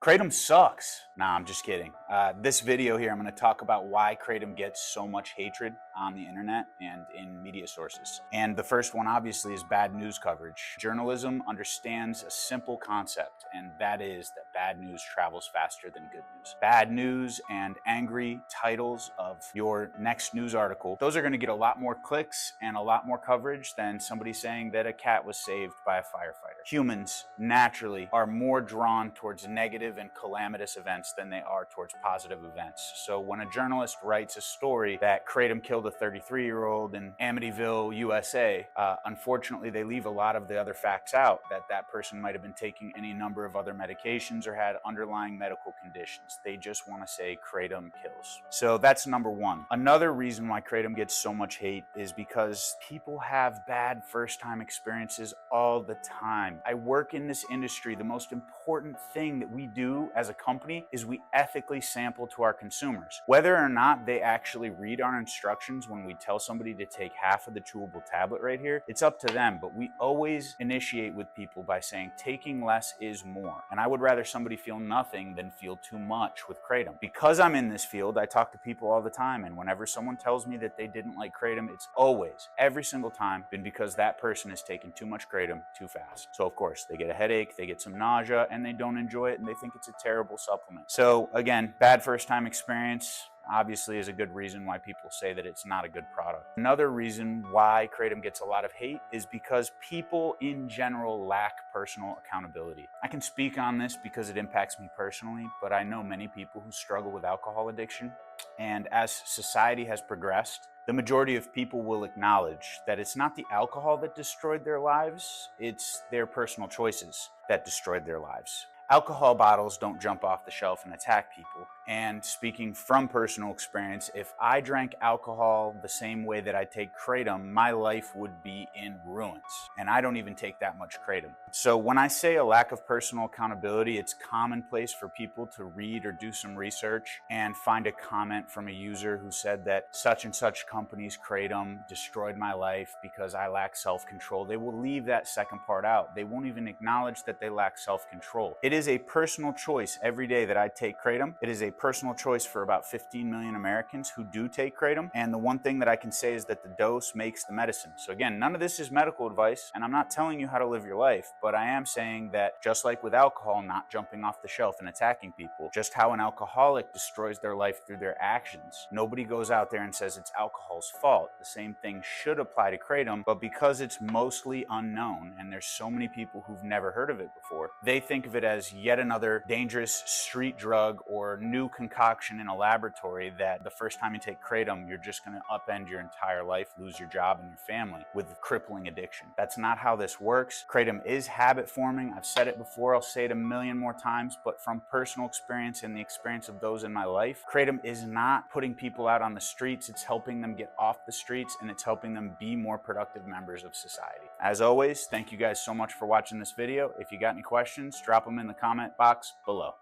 Kratom sucks. Nah, I'm just kidding. This video here, I'm going to talk about why Kratom gets so much hatred on the internet and in media sources. And the first one, obviously, is bad news coverage. Journalism understands a simple concept, and that is that bad news travels faster than good news. Bad news and angry titles of your next news article, those are going to get a lot more clicks and a lot more coverage than somebody saying that a cat was saved by a firefighter. Humans naturally are more drawn towards negative and calamitous events than they are towards positive events. So when a journalist writes a story that Kratom killed a 33-year-old in Amityville, USA, unfortunately they leave a lot of the other facts out, that that person might have been taking any number of other medications or had underlying medical conditions. They just want to say Kratom kills. So that's number one. Another reason why Kratom gets so much hate is because people have bad first-time experiences all the time. I work in this industry. The most important thing that we do as a company is we ethically sample to our consumers. Whether or not they actually read our instructions when we tell somebody to take half of the chewable tablet right here, it's up to them, but we always initiate with people by saying taking less is more. And I would rather somebody feel nothing than feel too much with Kratom. Because I'm in this field, I talk to people all the time, and whenever someone tells me that they didn't like Kratom, it's always, every single time, been because that person has taken too much Kratom too fast. So of course, they get a headache, they get some nausea, and they don't enjoy it, and they think it's a terrible supplement. So again, bad first time experience obviously is a good reason why people say that it's not a good product. Another reason why Kratom gets a lot of hate is because people in general lack personal accountability. I can speak on this because it impacts me personally, but I know many people who struggle with alcohol addiction. And as society has progressed, the majority of people will acknowledge that it's not the alcohol that destroyed their lives, it's their personal choices that destroyed their lives. Alcohol bottles don't jump off the shelf and attack people. And speaking from personal experience, if I drank alcohol the same way that I take Kratom, my life would be in ruins. And I don't even take that much Kratom. So when I say a lack of personal accountability, it's commonplace for people to read or do some research and find a comment from a user who said that such and such company's Kratom destroyed my life because I lack self-control. They will leave that second part out. They won't even acknowledge that they lack self-control. It is a personal choice every day that I take Kratom. It is a personal choice for about 15 million Americans who do take Kratom. And the one thing that I can say is that the dose makes the medicine. So again, none of this is medical advice, and I'm not telling you how to live your life, but I am saying that just like with alcohol not jumping off the shelf and attacking people, just how an alcoholic destroys their life through their actions, nobody goes out there and says it's alcohol's fault. The same thing should apply to Kratom, but because it's mostly unknown and there's so many people who've never heard of it before, they think of it as yet another dangerous street drug or new concoction in a laboratory that the first time you take Kratom, you're just going to upend your entire life, lose your job and your family with crippling addiction. That's not how this works. Kratom is habit forming. I've said it before, I'll say it a million more times, but from personal experience and the experience of those in my life, Kratom is not putting people out on the streets. It's helping them get off the streets, and it's helping them be more productive members of society. As always, thank you guys so much for watching this video. If you got any questions, drop them in the comment box below.